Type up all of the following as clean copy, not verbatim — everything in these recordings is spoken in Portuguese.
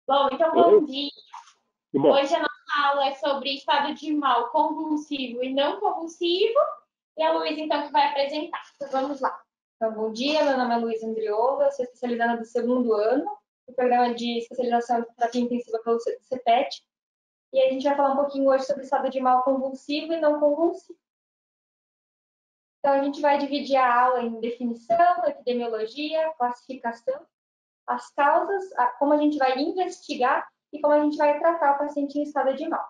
Bom, então Oi, bom dia. tudo bom? Hoje a nossa aula é sobre estado de mal convulsivo e não convulsivo. E a Luísa, então, que vai apresentar. Então, vamos lá. Então, bom dia, meu nome é Luísa Andriola, sou especializada do segundo ano no programa de especialização em terapia intensiva pelo CEPET. E a gente vai falar um pouquinho hoje sobre estado de mal convulsivo e não convulsivo. Então, a gente vai dividir a aula em definição, epidemiologia, classificação, as causas, como a gente vai investigar e como a gente vai tratar o paciente em estado de mal.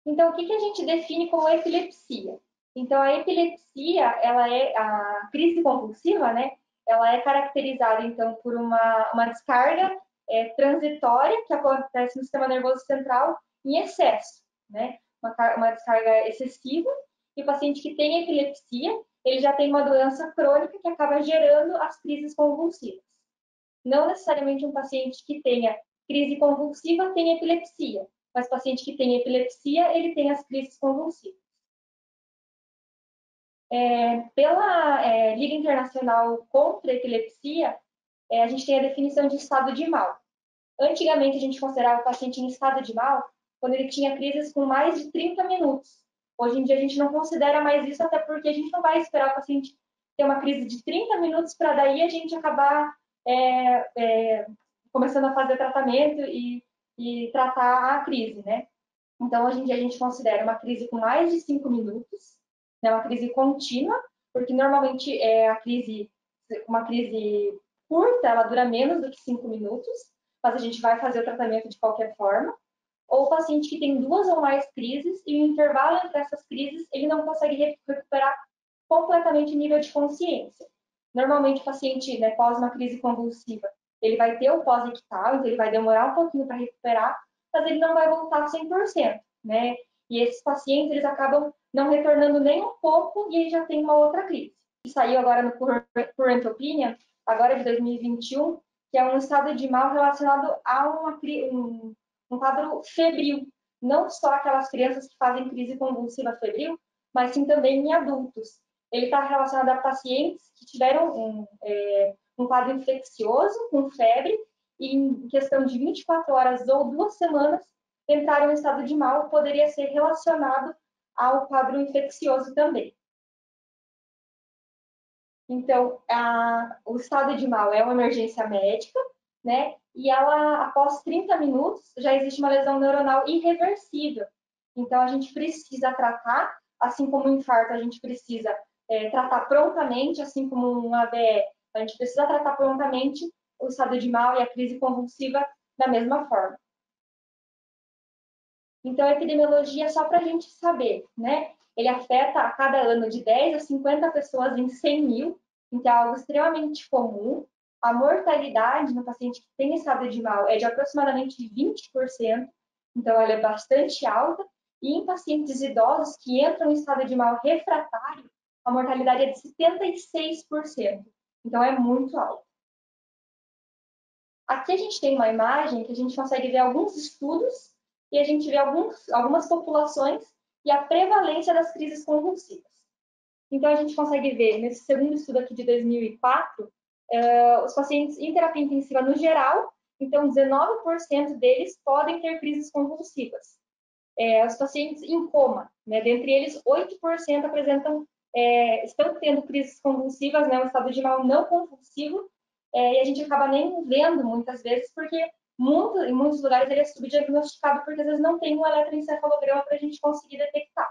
Então, o que a gente define como epilepsia? Então, a epilepsia, ela é a crise convulsiva, né? Ela é caracterizada, então, por uma descarga transitória que acontece no sistema nervoso central em excesso, né? Uma descarga excessiva. E o paciente que tem epilepsia, ele já tem uma doença crônica que acaba gerando as crises convulsivas. Não necessariamente um paciente que tenha crise convulsiva tem epilepsia, mas paciente que tem epilepsia, ele tem as crises convulsivas. Pela Liga Internacional contra a Epilepsia, a gente tem a definição de estado de mal. Antigamente, a gente considerava o paciente em estado de mal quando ele tinha crises com mais de 30 minutos. Hoje em dia, a gente não considera mais isso, até porque a gente não vai esperar o paciente ter uma crise de 30 minutos para daí a gente acabar começando a fazer tratamento e tratar a crise, né? Então, hoje em dia, a gente considera uma crise com mais de 5 minutos, né, uma crise contínua, porque normalmente uma crise curta, ela dura menos do que 5 minutos, mas a gente vai fazer o tratamento de qualquer forma. Ou o paciente que tem duas ou mais crises e o intervalo entre essas crises, ele não consegue recuperar completamente o nível de consciência. Normalmente, o paciente, né, pós uma crise convulsiva, ele vai ter o pós-ictal, então ele vai demorar um pouquinho para recuperar, mas ele não vai voltar 100%, né? E esses pacientes, eles acabam não retornando nem um pouco e aí já tem uma outra crise. E saiu agora no Current Opinion, agora de 2021, que é um estado de mal relacionado a um quadro febril. Não só aquelas crianças que fazem crise convulsiva febril, mas sim também em adultos. Ele está relacionado a pacientes que tiveram um quadro infeccioso, com febre, e em questão de 24 horas ou 2 semanas entraram em estado de mal, poderia ser relacionado ao quadro infeccioso também. Então, o estado de mal é uma emergência médica, né? E ela, após 30 minutos, já existe uma lesão neuronal irreversível. Então, a gente precisa tratar, assim como um infarto, a gente precisa tratar prontamente, assim como um AVE, a gente precisa tratar prontamente o estado de mal e a crise convulsiva da mesma forma. Então, a epidemiologia é só para a gente saber, né? Ele afeta a cada ano de 10 a 50 pessoas em 100 mil, então é algo extremamente comum. A mortalidade no paciente que tem estado de mal é de aproximadamente 20%, então ela é bastante alta. E em pacientes idosos que entram em estado de mal refratário, a mortalidade é de 76%, então é muito alta. Aqui a gente tem uma imagem que a gente consegue ver alguns estudos e a gente vê algumas populações e a prevalência das crises convulsivas. Então, a gente consegue ver, nesse segundo estudo aqui de 2004, os pacientes em terapia intensiva no geral, então 19% deles podem ter crises convulsivas. Os pacientes em coma, né, dentre eles, 8% estão tendo crises convulsivas, né, um estado de mal não convulsivo, e a gente acaba nem vendo muitas vezes, porque em muitos lugares ele é subdiagnosticado, porque às vezes não tem um eletroencefalograma para a gente conseguir detectar.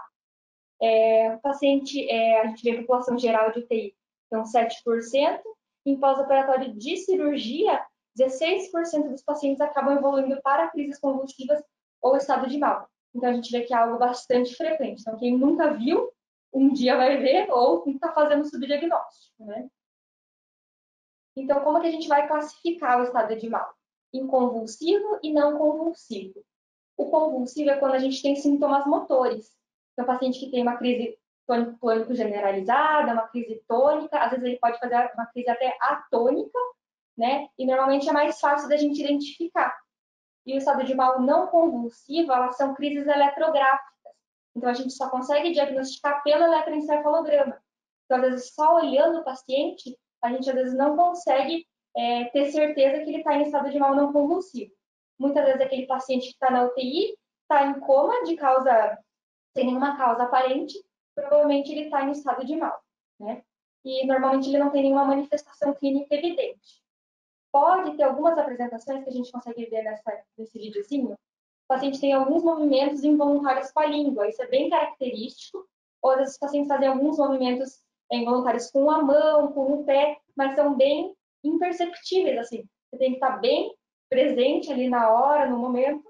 O paciente, a gente vê a população geral de UTI, então 7%, em pós-operatório de cirurgia, 16% dos pacientes acabam evoluindo para crises convulsivas ou estado de mal. Então, a gente vê que é algo bastante frequente. Então, quem nunca viu, um dia vai ver, ou está fazendo subdiagnóstico, né? Então, como que a gente vai classificar o estado de mal? Em convulsivo e não convulsivo. O convulsivo é quando a gente tem sintomas motores. Então, o paciente que tem uma crise tônico-clônico generalizada, uma crise tônica, às vezes ele pode fazer uma crise até atônica, né? E normalmente é mais fácil da gente identificar. E o estado de mal não convulsivo, elas são crises eletrográficas. Então, a gente só consegue diagnosticar pelo eletroencefalograma. Então, às vezes, só olhando o paciente, a gente às vezes não consegue ter certeza que ele está em estado de mal não convulsivo. Muitas vezes aquele paciente que está na UTI está em coma de causa, sem nenhuma causa aparente, provavelmente ele está em estado de mal, né? E normalmente ele não tem nenhuma manifestação clínica evidente. Pode ter algumas apresentações que a gente consegue ver nesse videozinho. O paciente tem alguns movimentos involuntários com a língua, isso é bem característico. Ou às vezes os pacientes fazem alguns movimentos involuntários com a mão, com o pé, mas são bem imperceptíveis, assim. Você tem que estar bem presente ali na hora, no momento,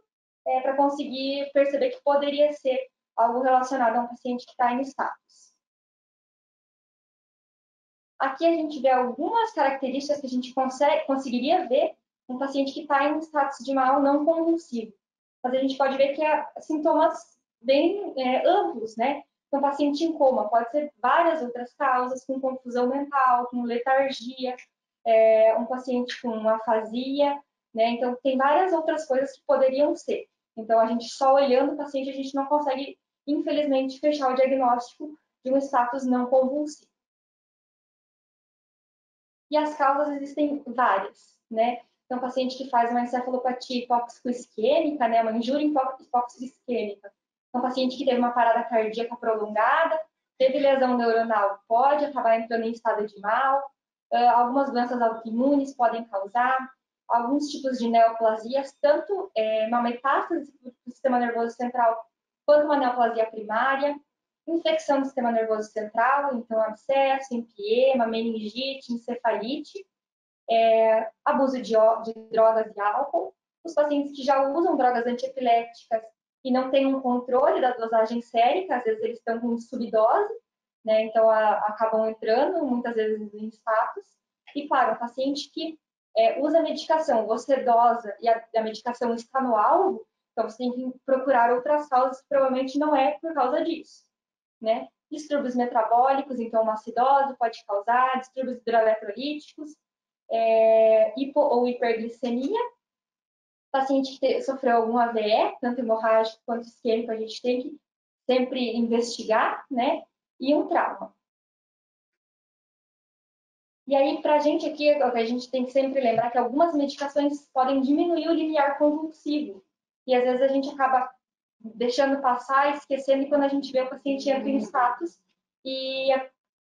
para conseguir perceber que poderia ser algo relacionado a um paciente que está em status. Aqui a gente vê algumas características que a gente conseguiria ver um paciente que está em status de mal não convulsivo. Mas a gente pode ver que há sintomas bem amplos, né? Então, paciente em coma pode ser várias outras causas, com confusão mental, com letargia, um paciente com afasia, né? Então, tem várias outras coisas que poderiam ser. Então, a gente só olhando o paciente, a gente não consegue, infelizmente, fechar o diagnóstico de um status não convulsivo. E as causas existem várias, né? Então, paciente que faz uma encefalopatia hipóxico-isquêmica, né? Uma injúria hipóxico-isquêmica. Então, paciente que teve uma parada cardíaca prolongada, teve lesão neuronal, pode acabar entrando em estado de mal. Algumas doenças autoimunes podem causar. Alguns tipos de neoplasias, tanto uma metástase do sistema nervoso central, quanto uma neoplasia primária. Infecção do sistema nervoso central, então abscesso, empiema, meningite, encefalite, abuso de drogas e álcool. Os pacientes que já usam drogas antiepilépticas e não têm um controle da dosagem sérica, às vezes eles estão com subdose, né? Então acabam entrando muitas vezes em status. E claro, o paciente que usa medicação, você dosa e a medicação está no alvo, então você tem que procurar outras causas, que provavelmente não é por causa disso, né? Distúrbios metabólicos, então uma acidose pode causar, distúrbios hidroeletrolíticos, hipo ou hiperglicemia. Paciente que sofreu algum AVE, tanto hemorrágico quanto isquêmico, a gente tem que sempre investigar, né? E um trauma. E aí, para a gente aqui, a gente tem que sempre lembrar que algumas medicações podem diminuir o limiar convulsivo. E às vezes a gente acaba deixando passar, esquecendo, e quando a gente vê o paciente entra em status e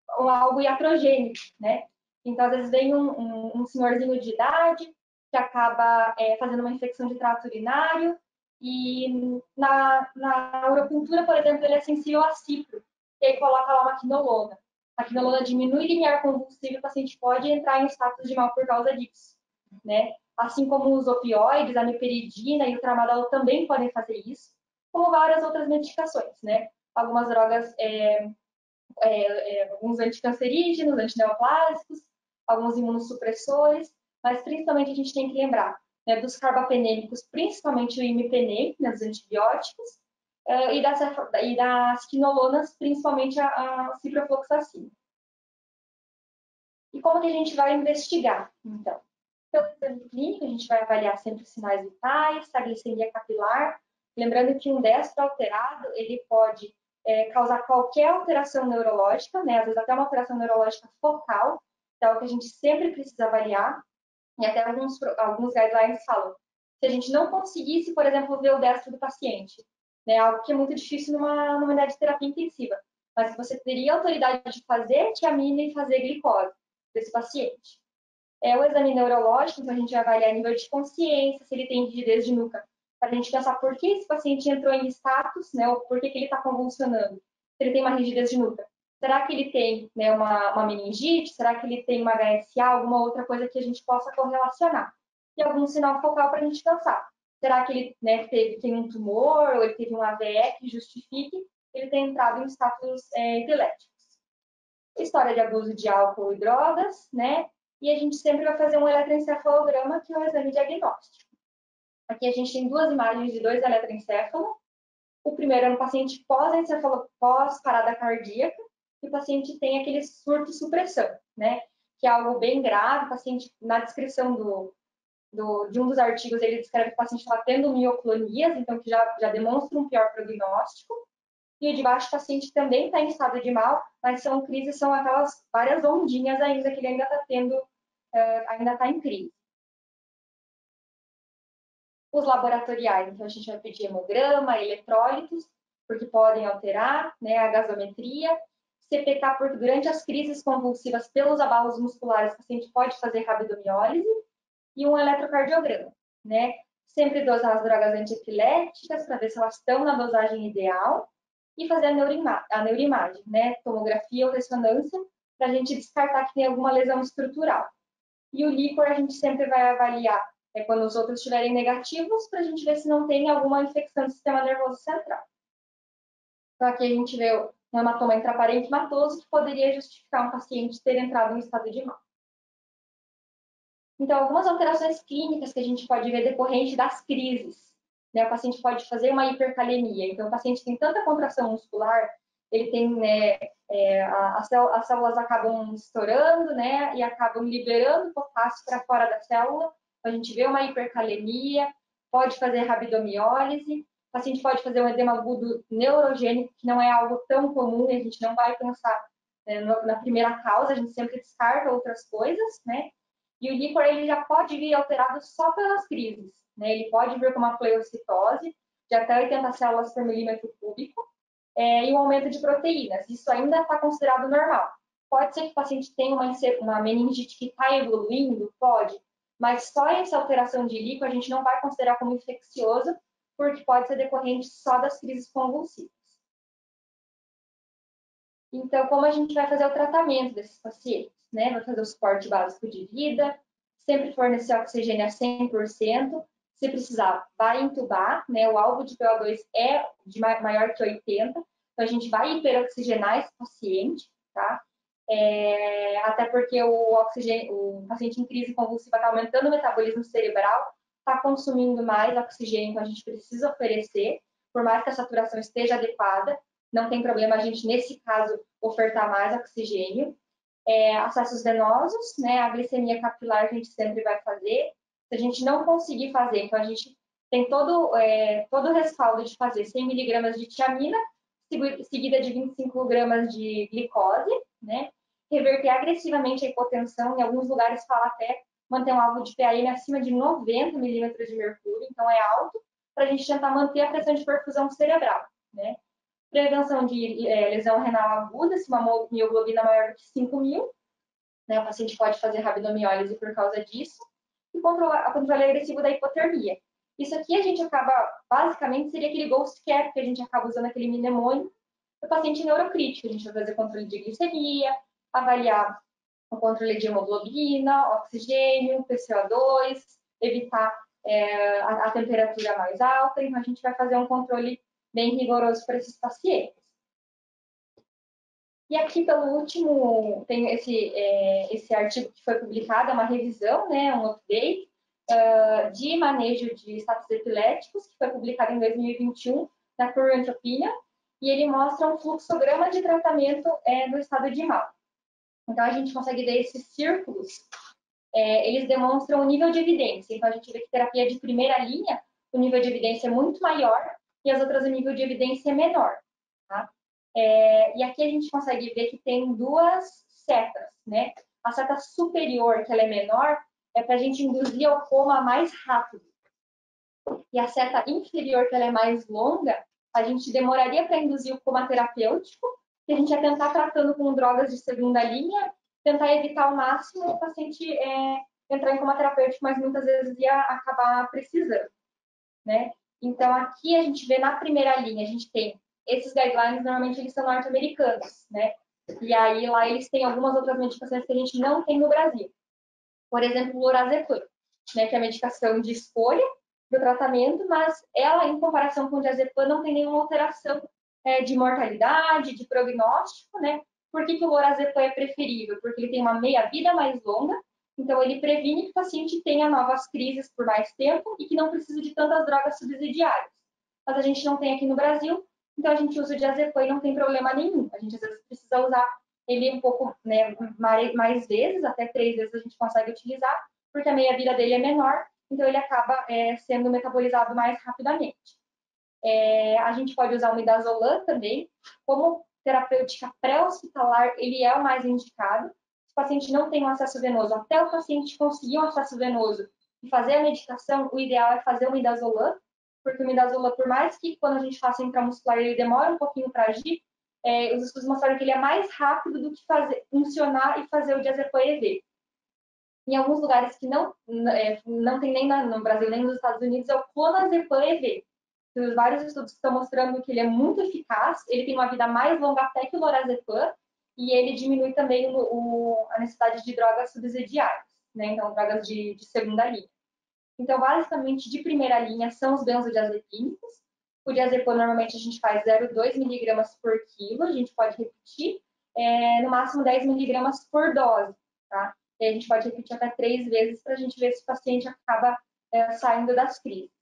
algo iatrogênico, né? Então, às vezes vem um senhorzinho de idade que acaba fazendo uma infecção de trato urinário e na urocultura, por exemplo, ele é sensível a cipro, e aí coloca lá uma quinolona. A quinolona diminui o limiar convulsivo e o paciente pode entrar em status de mal por causa disso, né? Assim como os opioides, a meperidina e o tramadol também podem fazer isso, como várias outras medicações, né? Algumas drogas, alguns anticancerígenos, antineoplásicos, alguns imunossupressores, mas principalmente a gente tem que lembrar, né, dos carbapenêmicos, principalmente o imipenem, né, dos antibióticos, e das quinolonas, principalmente a ciprofloxacina. E como que a gente vai investigar, então? Pelo exame clínico, a gente vai avaliar sempre os sinais vitais, a glicemia capilar. Lembrando que um destro alterado, ele pode causar qualquer alteração neurológica, né? Às vezes até uma alteração neurológica focal, que é o que a gente sempre precisa avaliar. E até alguns guidelines falam, se a gente não conseguisse, por exemplo, ver o destro do paciente, né? Algo que é muito difícil numa unidade de terapia intensiva, mas você teria autoridade de fazer tiamina e fazer glicose desse paciente. O exame neurológico, então a gente vai avaliar nível de consciência, se ele tem rigidez de nuca, para a gente pensar por que esse paciente entrou em status, né, ou por que ele está convulsionando. Se ele tem uma rigidez de nuca, será que ele tem, né, uma meningite? Será que ele tem uma HSA? Alguma outra coisa que a gente possa correlacionar? E algum sinal focal para a gente pensar. Será que ele, né, tem um tumor ou ele teve um AVE que justifique ele ter entrado em status epiléticos? História de abuso de álcool e drogas, né? E a gente sempre vai fazer um eletroencefalograma, que é o exame diagnóstico. Aqui a gente tem duas imagens de dois eletroencéfalos. O primeiro é um paciente pós-parada cardíaca, e o paciente tem aquele surto-supressão, né? Que é algo bem grave. O paciente, na descrição de um dos artigos, ele descreve que o paciente está tendo mioclonias, então que já demonstra um pior prognóstico. E o de baixo, o paciente também está em estado de mal, mas são crises, são aquelas várias ondinhas ainda que ele ainda está tendo ainda está em crise. Os laboratoriais, então a gente vai pedir hemograma, eletrólitos, porque podem alterar, né, a gasometria. CPK, porque durante as crises convulsivas pelos abalos musculares, o paciente pode fazer rabdomiólise. E um eletrocardiograma, né? Sempre dosar as drogas antiepiléticas para ver se elas estão na dosagem ideal e fazer a neuroimagem, né? Tomografia ou ressonância, para a gente descartar que tem alguma lesão estrutural. E o líquor a gente sempre vai avaliar quando os outros estiverem negativos, para a gente ver se não tem alguma infecção do sistema nervoso central. Então, aqui a gente vê um hematoma intraparenquimatoso que poderia justificar um paciente ter entrado em estado de mal. Então, algumas alterações clínicas que a gente pode ver decorrente das crises. Né? O paciente pode fazer uma hipercalemia. Então, o paciente tem tanta contração muscular, ele tem, né, as células acabam estourando, né, e acabam liberando potássio para fora da célula. Então, a gente vê uma hipercalemia, pode fazer rabdomiólise, o paciente pode fazer um edema agudo neurogênico, que não é algo tão comum, e a gente não vai pensar na primeira causa, a gente sempre descarta outras coisas, né? E o líquor ele já pode vir alterado só pelas crises, né? Ele pode vir com uma pleurocitose de até 80 células por milímetro cúbico e um aumento de proteínas. Isso ainda está considerado normal. Pode ser que o paciente tenha uma meningite que está evoluindo, pode, mas só essa alteração de líquor a gente não vai considerar como infeccioso, porque pode ser decorrente só das crises convulsivas. Então, como a gente vai fazer o tratamento desses pacientes? Né? Vai fazer o suporte básico de vida, sempre fornecer oxigênio a 100%. Se precisar, vai intubar, né? O alvo de PO2 é de maior que 80, então a gente vai hiperoxigenar esse paciente, tá? Até porque o paciente em crise convulsiva está aumentando o metabolismo cerebral, está consumindo mais oxigênio, então a gente precisa oferecer, por mais que a saturação esteja adequada, não tem problema a gente, nesse caso, ofertar mais oxigênio. Acessos venosos, né? A glicemia capilar a gente sempre vai fazer. Se a gente não conseguir fazer, então a gente tem todo o respaldo de fazer 100 miligramas de tiamina, seguida de 25 gramas de glicose, né? Reverter agressivamente a hipotensão, em alguns lugares fala até manter um alvo de PAM acima de 90 milímetros de mercúrio, então é alto, para a gente tentar manter a pressão de perfusão cerebral, né? Prevenção de lesão renal aguda, se uma mioglobina maior do que 5.000, né, o paciente pode fazer rabdomiólise por causa disso, e controle agressivo da hipotermia. Isso aqui a gente acaba, basicamente, seria aquele ghost care, que a gente acaba usando aquele mnemônio, do paciente neurocrítico. A gente vai fazer controle de glicemia, avaliar o controle de hemoglobina, oxigênio, PCO2, evitar a temperatura mais alta, então a gente vai fazer um controle bem rigoroso para esses pacientes. E aqui, pelo último, tem esse artigo que foi publicado, é uma revisão, né, um update de manejo de status epiléticos, que foi publicado em 2021 na Current Opinion, e ele mostra um fluxograma de tratamento do estado de mal. Então, a gente consegue ver esses círculos, eles demonstram o nível de evidência. Então, a gente vê que terapia de primeira linha, o nível de evidência é muito maior, e as outras, o nível de evidência é menor. Tá? E aqui a gente consegue ver que tem duas setas, né? A seta superior, que ela é menor, é para a gente induzir ao coma mais rápido. E a seta inferior, que ela é mais longa, a gente demoraria para induzir o coma terapêutico, e a gente ia tentar tratando com drogas de segunda linha, tentar evitar ao máximo o paciente entrar em coma terapêutico, mas muitas vezes ia acabar precisando, né? Então, aqui a gente vê na primeira linha, a gente tem esses guidelines, normalmente eles são norte-americanos, né? E aí lá eles têm algumas outras medicações que a gente não tem no Brasil. Por exemplo, o lorazepam, né? Que é a medicação de escolha do tratamento, mas ela, em comparação com o diazepam, não tem nenhuma alteração de mortalidade, de prognóstico, né? Por que o lorazepam é preferível? Porque ele tem uma meia-vida mais longa, então ele previne que o paciente tenha novas crises por mais tempo e que não precise de tantas drogas subsidiárias. Mas a gente não tem aqui no Brasil, então a gente usa o diazepam e não tem problema nenhum. A gente às vezes precisa usar ele um pouco, né, mais vezes, até 3 vezes a gente consegue utilizar, porque a meia-vida dele é menor, então ele acaba sendo metabolizado mais rapidamente. A gente pode usar o midazolam também, como terapêutica pré-hospitalar, ele é o mais indicado. o paciente não tem um acesso venoso, até o paciente conseguir um acesso venoso e fazer a medicação, o ideal é fazer o midazolam, porque o midazolam, por mais que quando a gente faça intramuscular ele demora um pouquinho para agir, os estudos mostraram que ele é mais rápido do que funcionar e fazer o diazepam-EV. Em alguns lugares que não tem nem no Brasil nem nos Estados Unidos, é o clonazepam-EV. Tem vários estudos que estão mostrando que ele é muito eficaz, ele tem uma vida mais longa até que o lorazepam, e ele diminui também a necessidade de drogas subsidiárias, né? Então, drogas de segunda linha. Então, basicamente, de primeira linha são os benzodiazepínicos. O diazepam, normalmente, a gente faz 0,2 miligramas por quilo, a gente pode repetir, no máximo 10 miligramas por dose, tá? E a gente pode repetir até 3 vezes para a gente ver se o paciente acaba saindo das crises.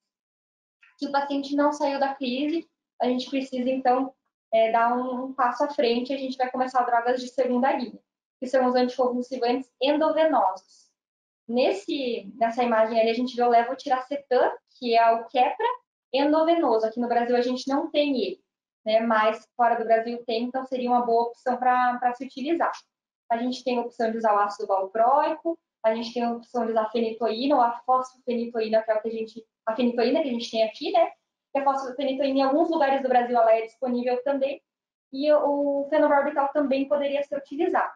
Se o paciente não saiu da crise, a gente precisa, então, dar um passo à frente, a gente vai começar drogas de segunda linha, que são os anticonvulsivantes endovenosos. Nessa imagem ali, a gente vê o levotiracetam, que é o Keppra endovenoso. Aqui no Brasil, a gente não tem ele, né? Mas fora do Brasil tem, então seria uma boa opção para se utilizar. A gente tem a opção de usar o ácido valproico, a gente tem a opção de usar a fenitoína ou a fosfofenitoína, que é a fenitoína que a gente tem aqui, né? Que a fosfofenitoína, em alguns lugares do Brasil, ela é disponível também. E o fenobarbital também poderia ser utilizado.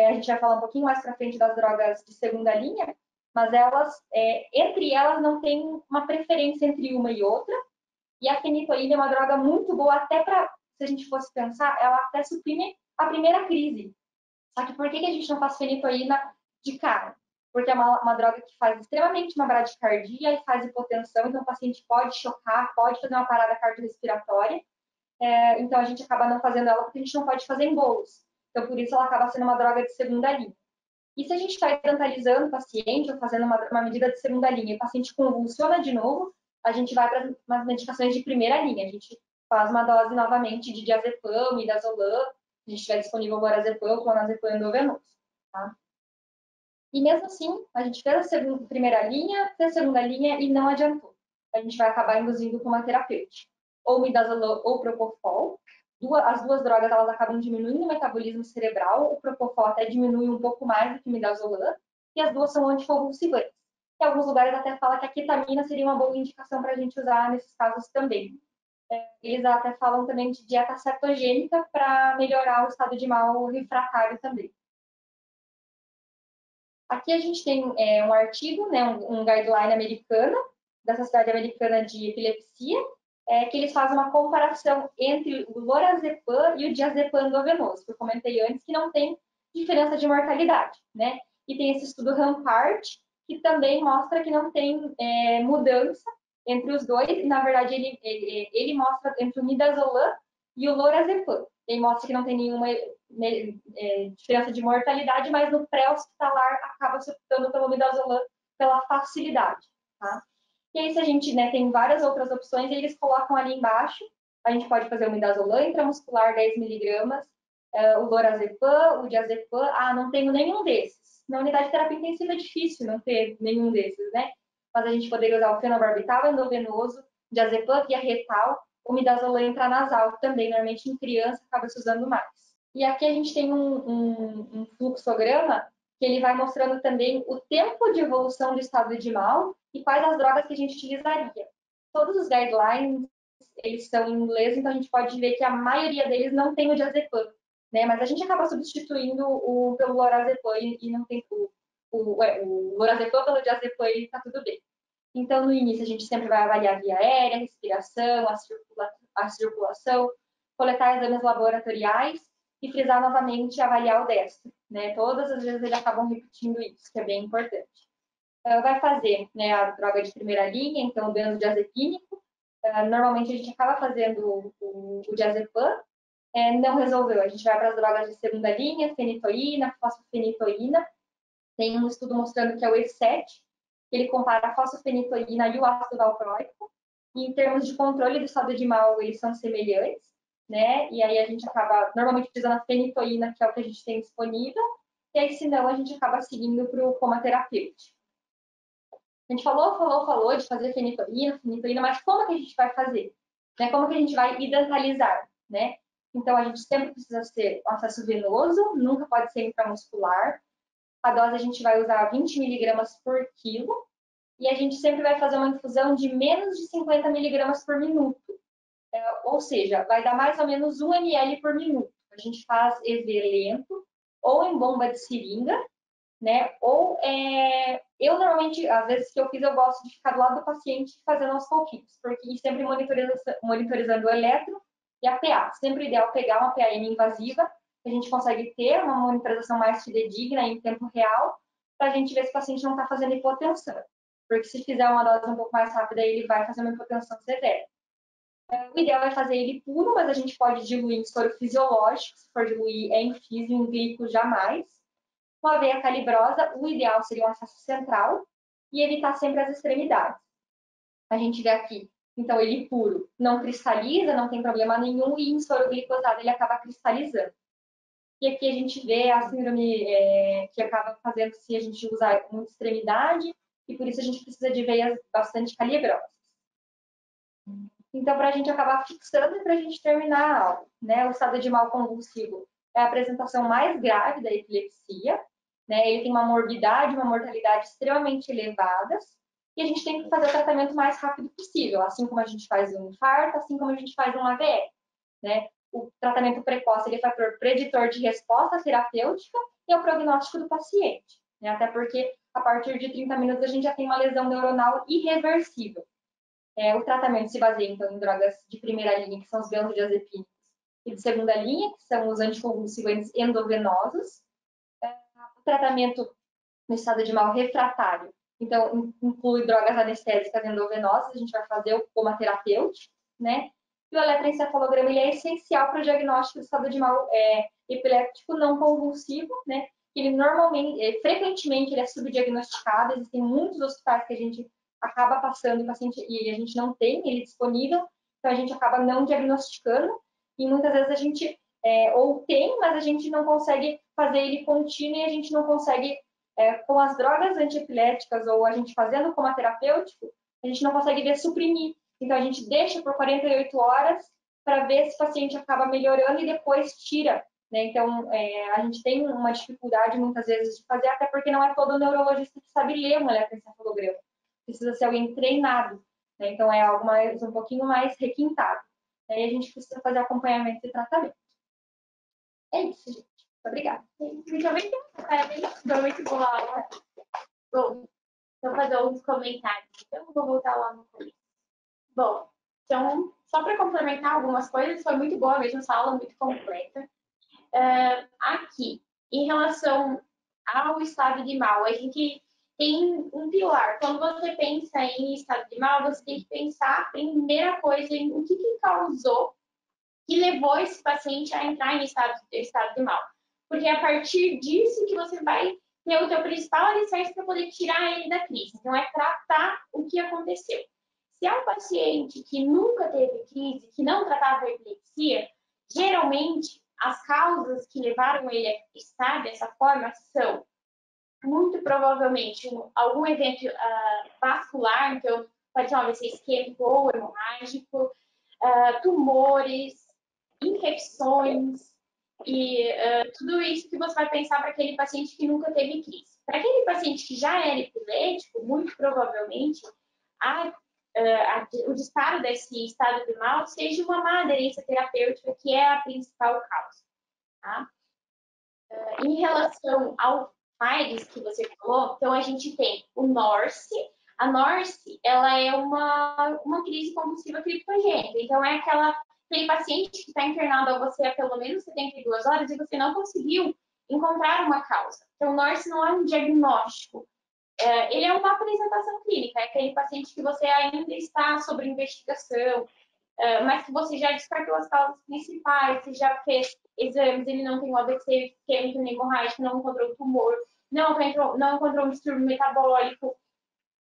A gente vai falar um pouquinho mais para frente das drogas de segunda linha, mas entre elas não tem uma preferência entre uma e outra. E a fenitoína é uma droga muito boa, até para, se a gente fosse pensar, ela até suprime a primeira crise. Só que por que a gente não faz fenitoína de cara? Porque é uma droga que faz extremamente uma bradicardia e faz hipotensão, então o paciente pode chocar, pode fazer uma parada cardiorrespiratória. Então a gente acaba não fazendo ela porque a gente não pode fazer em bolos. Então por isso ela acaba sendo uma droga de segunda linha. E se a gente está hidrantalizando o paciente ou fazendo uma medida de segunda linha e o paciente convulsiona de novo, a gente vai para as medicações de primeira linha. A gente faz uma dose novamente de diazepam, midazolam, se a gente tiver disponível o lorazepam ou clonazepam endovenoso. Tá? E mesmo assim, a gente fez a primeira linha, fez a segunda linha e não adiantou. A gente vai acabar induzindo com uma terapêutica. Ou midazolam ou propofol. As duas drogas elas acabam diminuindo o metabolismo cerebral. O propofol até diminui um pouco mais do que o midazolam. E as duas são anticonvulsivantes. Em alguns lugares até fala que a ketamina seria uma boa indicação para a gente usar nesses casos também. Eles até falam também de dieta cetogênica para melhorar o estado de mal refratário também. Aqui a gente tem um artigo, né, um guideline americano, da Sociedade Americana de Epilepsia, que eles fazem uma comparação entre o lorazepam e o diazepam endovenoso, que eu comentei antes, que não tem diferença de mortalidade, né? E tem esse estudo Rampart, que também mostra que não tem mudança entre os dois, e na verdade ele mostra entre o midazolam e o lorazepam. Ele mostra que não tem nenhuma diferença de mortalidade, mas no pré-hospitalar acaba se optando pelo midazolam pela facilidade, tá? E aí, se a gente tem várias outras opções, eles colocam ali embaixo, a gente pode fazer o midazolam intramuscular 10 miligramas, o lorazepam, o diazepam, não tenho nenhum desses. Na unidade de terapia intensiva é difícil não ter nenhum desses, né? Mas a gente poderia usar o fenobarbital endovenoso, diazepam via retal, o midazolam intranasal, também, normalmente em criança, acaba se usando mais. E aqui a gente tem um fluxograma que ele vai mostrando também o tempo de evolução do estado de mal e quais as drogas que a gente utilizaria. Todos os guidelines, eles são em inglês, então a gente pode ver que a maioria deles não tem o diazepam, né? Mas a gente acaba substituindo pelo lorazepam e não tem o lorazepam pelo diazepam e tá tudo bem. Então, no início, a gente sempre vai avaliar a via aérea, a respiração, a circulação, coletar exames laboratoriais e frisar novamente e avaliar o destro, né? Todas as vezes eles acabam repetindo isso, que é bem importante. Vai fazer, né, a droga de primeira linha, então o benzodiazepínico. Normalmente a gente acaba fazendo o diazepam, não resolveu. A gente vai para as drogas de segunda linha, fenitoína, fosfofenitoína. Tem um estudo mostrando que é o E7, que ele compara a fosfofenitoína e o ácido valproico. E em termos de controle do estado de mal, eles são semelhantes, né? E aí a gente acaba normalmente utilizando a fenitoína, que é o que a gente tem disponível, e aí, se não, a gente acaba seguindo para o coma terapêutico. A gente falou de fazer fenitoína, mas como que a gente vai fazer? Né? Como que a gente vai hidrantalizar, né? Então, a gente sempre precisa ser um acesso venoso, nunca pode ser intramuscular. A dose a gente vai usar 20 miligramas por quilo. E a gente sempre vai fazer uma infusão de menos de 50 miligramas por minuto. Ou seja, vai dar mais ou menos 1 ml por minuto. A gente faz EV lento, ou em bomba de seringa, né? Ou eu normalmente, às vezes que eu fiz, eu gosto de ficar do lado do paciente fazendo aos pouquinhos, porque sempre monitorizando o eletro e a PA. Sempre ideal pegar uma PAM invasiva, a gente consegue ter uma monitorização mais fidedigna em tempo real, para a gente ver se o paciente não está fazendo hipotensão. Porque se fizer uma dose um pouco mais rápida, ele vai fazer uma hipotensão severa. O ideal é fazer ele puro, mas a gente pode diluir em soro fisiológico, se for diluir em físio, em glico, jamais. Com a veia calibrosa, o ideal seria um acesso central e evitar sempre as extremidades. A gente vê aqui, então ele puro não cristaliza, não tem problema nenhum, e em soro glicosado ele acaba cristalizando. E aqui a gente vê a síndrome que acaba fazendo se a gente usar muita extremidade, e por isso a gente precisa de veias bastante calibrosas. Então, para a gente acabar fixando e para a gente terminar a aula, né? O estado de mal convulsivo é a apresentação mais grave da epilepsia, né? Ele tem uma morbidade, uma mortalidade extremamente elevadas, e a gente tem que fazer o tratamento o mais rápido possível, assim como a gente faz um infarto, assim como a gente faz um AVE, né? O tratamento precoce ele é fator preditor de resposta terapêutica e é o prognóstico do paciente, né? Até porque a partir de 30 minutos a gente já tem uma lesão neuronal irreversível. O tratamento se baseia, então, em drogas de primeira linha, que são os benzodiazepínicos, e de segunda linha, que são os anticonvulsivantes endovenosos. O tratamento no estado de mal refratário, então, inclui drogas anestésicas endovenosas, a gente vai fazer o coma terapêutico, né? E o eletroencefalograma, ele é essencial para o diagnóstico do estado de mal epiléptico não convulsivo, né? Ele normalmente, frequentemente, ele é subdiagnosticado, existem muitos hospitais que a gente acaba passando o paciente e a gente não tem ele disponível, então a gente acaba não diagnosticando e muitas vezes a gente ou tem, mas a gente não consegue fazer ele contínuo e a gente não consegue, com as drogas antiepiléticas ou a gente fazendo coma terapêutico, a gente não consegue ver suprimir. Então a gente deixa por 48 horas para ver se o paciente acaba melhorando e depois tira. Né? Então a gente tem uma dificuldade muitas vezes de fazer, até porque não é todo neurologista que sabe ler um eletroencefalograma. Precisa ser alguém treinado, né? Então é algo um pouquinho mais requintado. Aí a gente precisa fazer acompanhamento e tratamento. É isso, gente. Muito obrigada. Muito obrigada. Parabéns. Foi muito boa a aula. Bom, vou fazer alguns comentários. Então, vou voltar lá no começo. Bom, então, só para complementar algumas coisas, foi muito boa mesmo essa aula, muito completa. Aqui, em relação ao estado de mal, a gente tem um pilar. Quando você pensa em estado de mal, você tem que pensar, a primeira coisa, em o que causou, que levou esse paciente a entrar em estado de mal. Porque é a partir disso que você vai ter o teu principal alicerce para poder tirar ele da crise. Então, é tratar o que aconteceu. Se é um paciente que nunca teve crise, que não tratava a epilepsia, geralmente as causas que levaram ele a estar dessa forma são, muito provavelmente, algum evento vascular, então pode ser um AVC isquêmico ou hemorrágico, tumores, infecções e tudo isso que você vai pensar para aquele paciente que nunca teve crise. Para aquele paciente que já era epilético, muito provavelmente o disparo desse estado de mal seja uma má aderência terapêutica, que é a principal causa. Tá? Em relação ao FAIRS que você falou, então a gente tem o NORSE. A NORSE, ela é uma crise convulsiva criptogênica. Então, é aquele paciente que está internado a você há pelo menos 72 horas e você não conseguiu encontrar uma causa. Então, o NORSE não é um diagnóstico. Ele é uma apresentação clínica. É aquele paciente que você ainda está sob investigação, mas que você já descartou as causas principais, você já fez exames, ele não tem um AVC isquêmico nem hemorrágico, não encontrou tumor, não encontrou um distúrbio metabólico,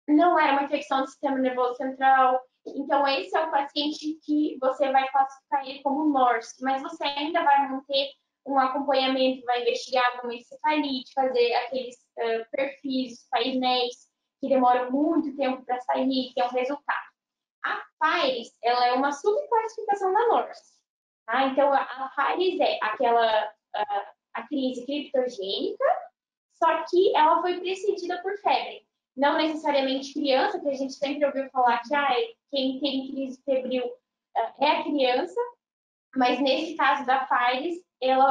não era uma infecção do sistema nervoso central. Então, esse é o paciente que você vai classificar ele como NORSE, mas você ainda vai manter um acompanhamento, vai investigar uma encefalite, fazer aqueles perfis, painéis, que demoram muito tempo para sair, que é um resultado. A FAIRS, ela é uma subclassificação da NORSE. Tá? Então, a Fires é a crise criptogênica, só que ela foi precedida por febre. Não necessariamente criança, que a gente sempre ouviu falar que quem tem crise febril é a criança, mas nesse caso da Fires,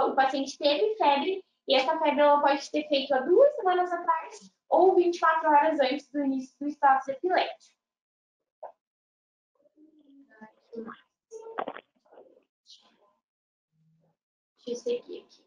o paciente teve febre e essa febre ela pode ter feito há 2 semanas atrás ou 24 horas antes do início do status epilético. Deixa eu seguir aqui.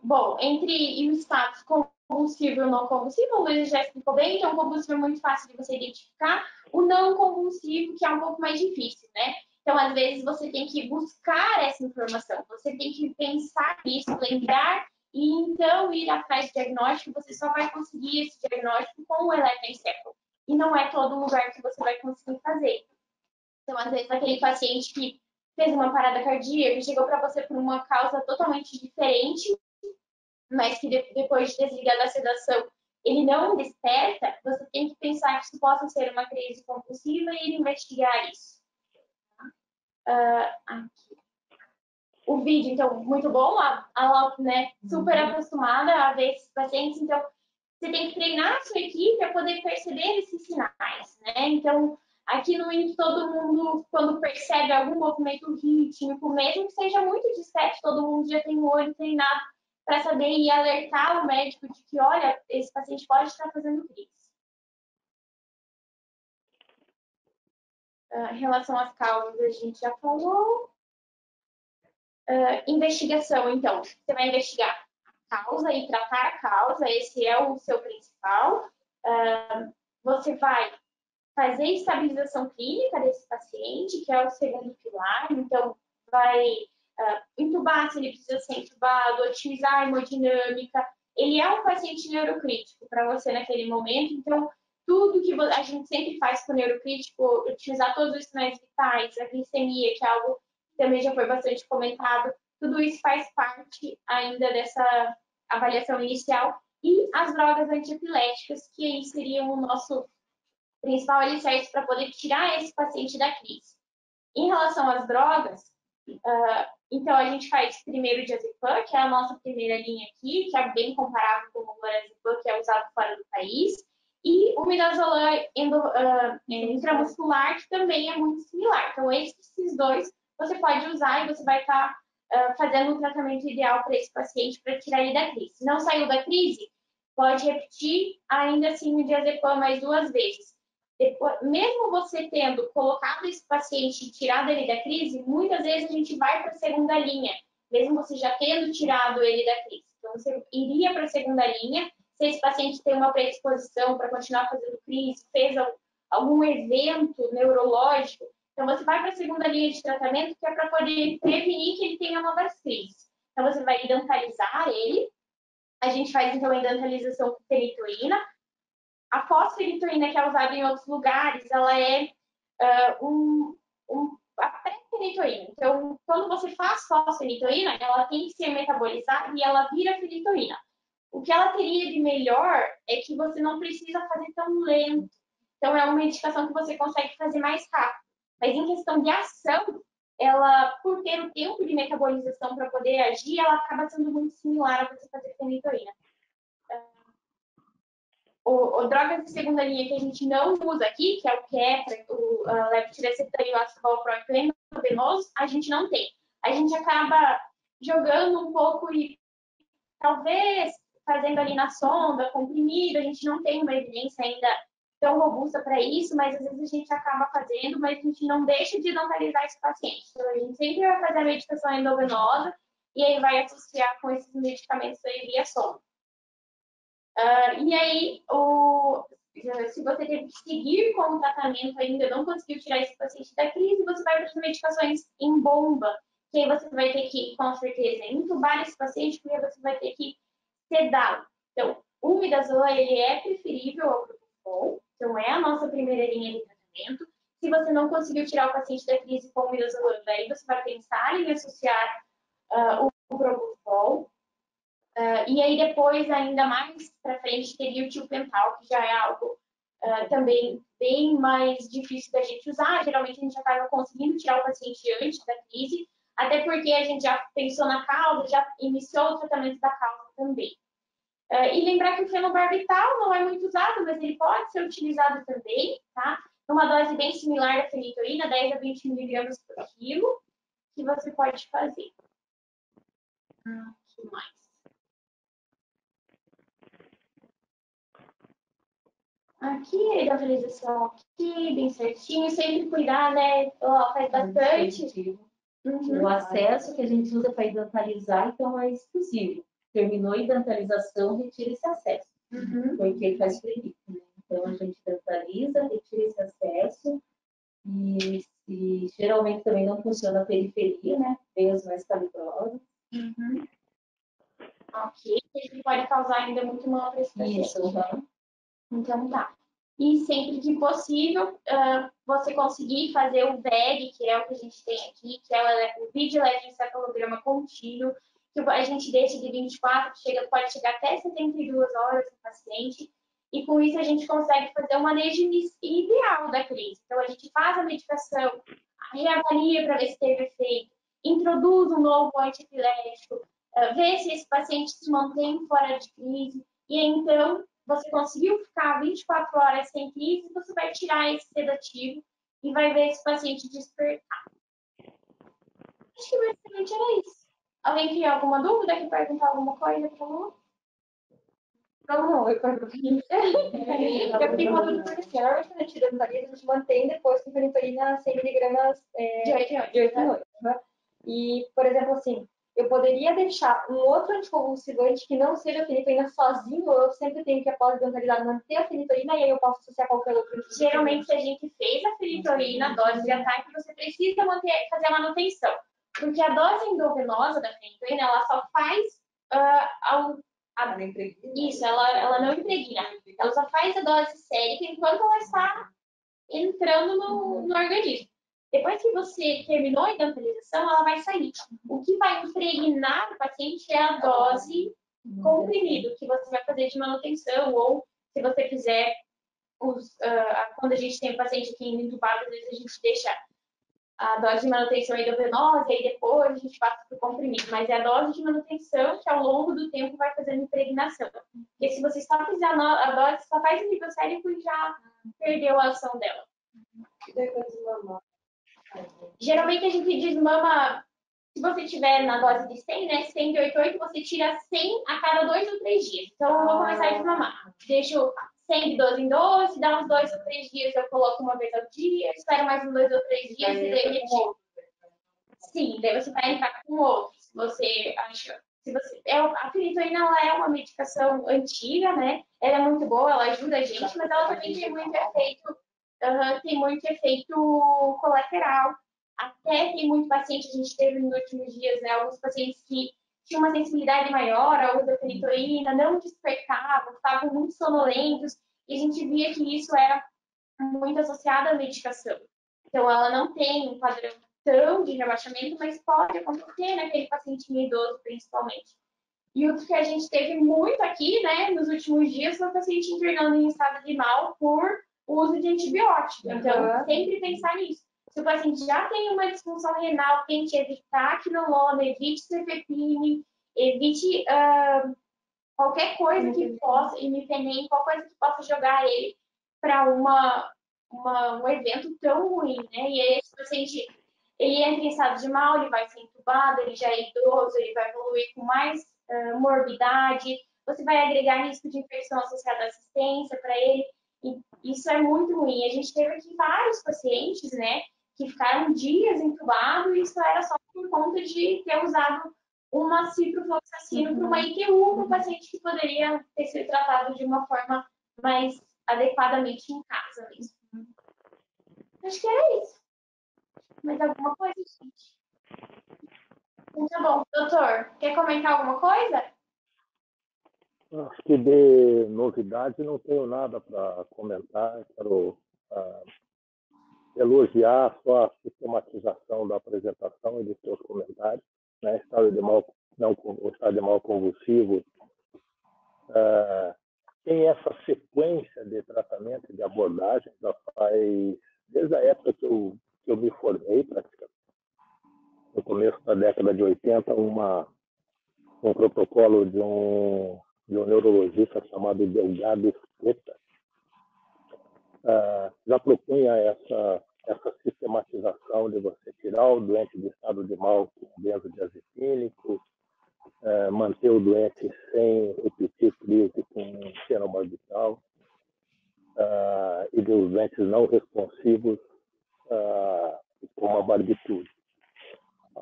Bom, entre o status convulsivo e o não convulsivo, o Luiz já explicou bem, então o convulsivo é muito fácil de você identificar, o não convulsivo que é um pouco mais difícil, né? Então, às vezes, você tem que buscar essa informação, você tem que pensar nisso, lembrar, e então ir atrás do diagnóstico, você só vai conseguir esse diagnóstico com o eletroencefalo. E não é todo lugar que você vai conseguir fazer. Então, às vezes, aquele paciente que fez uma parada cardíaca, chegou para você por uma causa totalmente diferente, mas que depois de desligar da sedação, ele não desperta, você tem que pensar que isso possa ser uma crise compulsiva e ir investigar isso. Aqui. O vídeo, então, muito bom, a Laura, né, super acostumada a ver esses pacientes, então, você tem que treinar a sua equipe para poder perceber esses sinais, né? Então, aqui no INF, todo mundo, quando percebe algum movimento rítmico, mesmo que seja muito discreto, todo mundo já tem o olho treinado para saber e alertar o médico de que, olha, esse paciente pode estar fazendo crise. Em relação às causas, a gente já falou. Investigação, então, você vai investigar a causa e tratar a causa, esse é o seu principal. Você vai fazer estabilização clínica desse paciente, que é o segundo pilar, então vai intubar se ele precisa ser intubado, otimizar a hemodinâmica. Ele é um paciente neurocrítico para você naquele momento, então tudo que a gente sempre faz com o neurocrítico, utilizar todos os sinais vitais, a glicemia, que é algo que também já foi bastante comentado, tudo isso faz parte ainda dessa avaliação inicial, e as drogas antiepiléticas, que aí seriam o nosso principal alicerce para poder tirar esse paciente da crise. Em relação às drogas, então a gente faz primeiro o diazepam, que é a nossa primeira linha aqui, que é bem comparável com o lorazepam, que é usado fora do país, e o midazolam intramuscular, que também é muito similar. Então, esses dois você pode usar e você vai estar fazendo o tratamento ideal para esse paciente para tirar ele da crise. Se não saiu da crise, pode repetir ainda assim o diazepam mais 2 vezes. Depois, mesmo você tendo colocado esse paciente e tirado ele da crise, muitas vezes a gente vai para a segunda linha, mesmo você já tendo tirado ele da crise. Então, você iria para a segunda linha, se esse paciente tem uma predisposição para continuar fazendo crise, fez algum evento neurológico, então você vai para a segunda linha de tratamento, que é para poder prevenir que ele tenha novas crises. Então, você vai idantalizar ele, a gente faz então a idantalização com fenitoína. A fosfenitoína, que é usada em outros lugares, ela é a pré-fenitoína. Então, quando você faz fosfenitoína, ela tem que ser metabolizada e ela vira fenitoína. O que ela teria de melhor é que você não precisa fazer tão lento. Então, é uma medicação que você consegue fazer mais rápido. Mas em questão de ação, ela, por ter o tempo de metabolização para poder agir, ela acaba sendo muito similar a você fazer fenitoína. Drogas de segunda linha que a gente não usa aqui, que é o Keppra, o levetiracetam e o ácido valproico endovenoso, a gente não tem. A gente acaba jogando um pouco e talvez fazendo ali na sonda, comprimido, a gente não tem uma evidência ainda tão robusta para isso, mas às vezes a gente acaba fazendo, mas a gente não deixa de normalizar esse paciente. Então, a gente sempre vai fazer a medicação endovenosa e aí vai associar com esses medicamentos aí via sonda. E aí, se você teve que seguir com o tratamento ainda, não conseguiu tirar esse paciente da crise, você vai para as medicações em bomba, que aí você vai ter que, com certeza, intubar esse paciente, porque você vai ter que sedá-lo. Então, o midazolam, ele é preferível ao propofol, então é a nossa primeira linha de tratamento. Se você não conseguiu tirar o paciente da crise com o midazolam, daí você vai pensar em associar o propofol. E aí depois, ainda mais para frente, teria o tiopental, que já é algo também bem mais difícil da gente usar. Geralmente a gente já estava conseguindo tirar o paciente antes da crise, até porque a gente já pensou na causa, já iniciou o tratamento da causa também. E lembrar que o fenobarbital não é muito usado, mas ele pode ser utilizado também, tá? Numa dose bem similar da fenitoína, 10 a 20 miligramas por quilo, que você pode fazer. O que mais? Aqui, a hidrolização aqui, bem certinho, sempre cuidar, né? Faz bastante. O acesso que a gente usa para hidrotalizar, então, é exclusivo. Terminou a hidrotalização, retira esse acesso, porque ele faz fluido, né? Então, a gente hidrotaliza, retira esse acesso, e geralmente também não funciona a periferia, né? Veias mais calibrosas. Ok, ele pode causar ainda muito mal para esse paciente. Isso, Então, tá. E sempre que possível, você conseguir fazer o VEG, que é o que a gente tem aqui, que é o vídeo eletroencefalograma contínuo, que a gente deixa de 24, pode chegar até 72 horas no paciente, e com isso a gente consegue fazer o manejo ideal da crise. Então, a gente faz a medicação, reavalia para ver se teve efeito, introduz um novo antiepilético, vê se esse paciente se mantém fora de crise, e então você conseguiu ficar 24 horas sem crise, você vai tirar esse sedativo e vai ver esse paciente despertar. Acho que basicamente era isso. Alguém tem alguma dúvida? Quer perguntar alguma coisa para o Não, eu fiquei com uma dúvida porque assim, normalmente quando a gente hidrotaliza, a gente mantém depois com fenitoína 100 miligramas de 8 noites. Né? E, por exemplo, assim, eu poderia deixar um outro anticonvulsivante que não seja a fenitoína sozinho, ou eu sempre tenho que, após hidrotalizar, manter a fenitoína e aí eu posso associar qualquer outro anticonvulsivante? Geralmente, se a gente fez a fenitoína, a dose de ataque, você precisa fazer a manutenção. Porque a dose endovenosa da fenitoína, ela só faz isso, ela não impregna. Ela só faz a dose sérica enquanto ela está entrando no organismo. Depois que você terminou a hidrotalização, ela vai sair. O que vai impregnar o paciente é a dose comprimido, que você vai fazer de manutenção, ou se você fizer, quando a gente tem o paciente aqui entubado, às vezes a gente deixa a dose de manutenção endovenosa e depois a gente passa para o comprimido. Mas é a dose de manutenção que ao longo do tempo vai fazendo impregnação. Porque se você só fizer a dose, só faz o nível sérico e já perdeu a ação dela. Geralmente a gente desmama, se você tiver na dose de 100, né, 100 de 88, você tira 100 a cada 2 ou 3 dias. Então eu vou começar a desmamar. Deixo 100 de 12 em 12, dá uns 2 ou 3 dias, eu coloco uma vez ao dia, espero mais uns 2 ou 3 dias e daí retiro. Sim, daí você vai entrar com outro. Se você acha. A fenitoína ela é uma medicação antiga, né? Ela é muito boa, ela ajuda a gente, mas ela também tem muito efeito colateral. Até tem muito paciente, a gente teve nos últimos dias, né? Alguns pacientes que tinham uma sensibilidade maior ao uso da fenitoína, não despertavam, estavam muito sonolentos, e a gente via que isso era muito associado à medicação. Então, ela não tem um padrão tão de rebaixamento, mas pode acontecer naquele paciente idoso, principalmente. E o que a gente teve muito aqui, né, nos últimos dias, foi o paciente internando em estado de mal por uso de antibiótico. Então, sempre pensar nisso. Se o paciente já tem uma disfunção renal, tente evitar quinolona, evite cefepime, evite qualquer coisa que possa, imipenem, qualquer coisa que possa jogar ele para um evento tão ruim, né? E aí esse paciente, ele entra em estado de mal, ele vai ser entubado, ele já é idoso, ele vai evoluir com mais morbidade, você vai agregar risco de infecção associada à assistência para ele, e isso é muito ruim. A gente teve aqui vários pacientes, né, que ficaram dias entubados, e isso era só por conta de ter usado uma ciprofloxacina para uma ITU, para um paciente que poderia ter sido tratado de uma forma mais adequadamente em casa mesmo. Acho que era isso. Mais alguma coisa, gente? Então, tá bom. Doutor, quer comentar alguma coisa? Acho que de novidade não tenho nada para comentar. Quero elogiar só a sistematização da apresentação e dos seus comentários. Né? O estado de mal convulsivo tem essa sequência de tratamento, de abordagem, já faz desde a época que eu me formei, praticamente, no começo da década de 80, um protocolo de um neurologista chamado Delgado Esqueta, já propunha essa sistematização de você tirar o doente do estado de mal com benzodiazepínico, manter o doente sem repetir crise com fenobarbital, e dos doentes não responsivos com uma barbitúrica.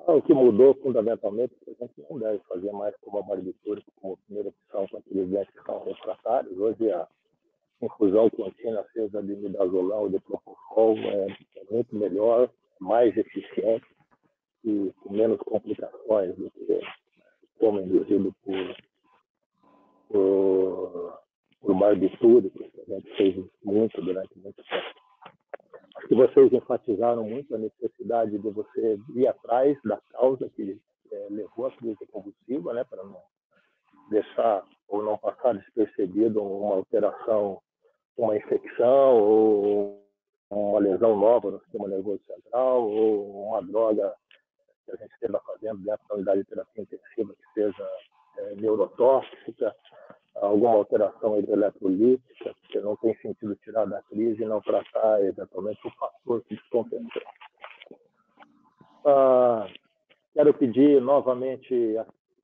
O que mudou fundamentalmente é que a gente não deve fazer mais como a barbitúrica como primeira opção com aqueles doentes que são refratários. Hoje a infusão contínua, seja de midazolam ou de propofol, é muito melhor, mais eficiente e com menos complicações do que como induzido por barbitúrico, que a gente fez muito durante muito tempo. Acho que vocês enfatizaram muito a necessidade de você ir atrás da causa que levou à crise convulsiva, né, para não deixar ou não passar despercebido uma alteração, uma infecção ou uma lesão nova no sistema nervoso central ou uma droga que a gente esteja fazendo dentro da unidade de terapia intensiva que seja neurotóxica, alguma alteração hidroeletrolítica, que não tem sentido tirar da crise e não tratar eventualmente o fator que descompensou. Quero pedir novamente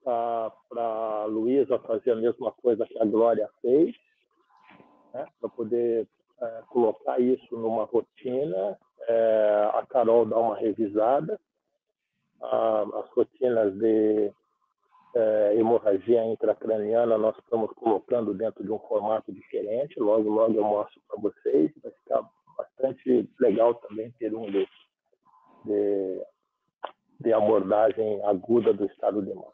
para a Luísa fazer a mesma coisa que a Glória fez, né, para poder colocar isso numa rotina, a Carol dá uma revisada, as rotinas de hemorragia intracraniana nós estamos colocando dentro de um formato diferente, logo eu mostro para vocês, vai ficar bastante legal também ter um de abordagem aguda do estado de mal.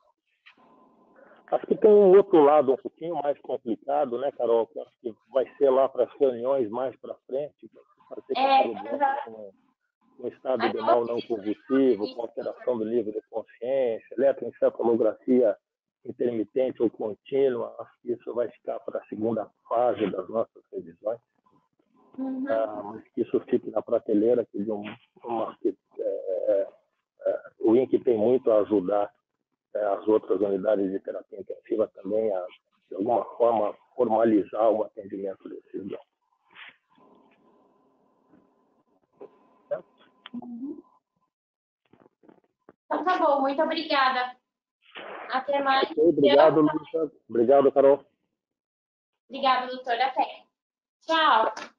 Acho que tem um outro lado um pouquinho mais complicado, né, Carol? Que acho que vai ser lá para as reuniões mais para frente, com estado de mal não convulsivo, com alteração do nível de consciência, eletroencefalografia intermitente ou contínua. Acho que isso vai ficar para a segunda fase das nossas revisões. Mas que isso fique na prateleira que o INC tem muito a ajudar as outras unidades de terapia intensiva também a, de alguma forma, formalizar o atendimento desses doentes. Então tá bom, muito obrigada. Até mais. Obrigado, Luísa. Obrigado, Carol. Obrigada, doutora. Até. Tchau.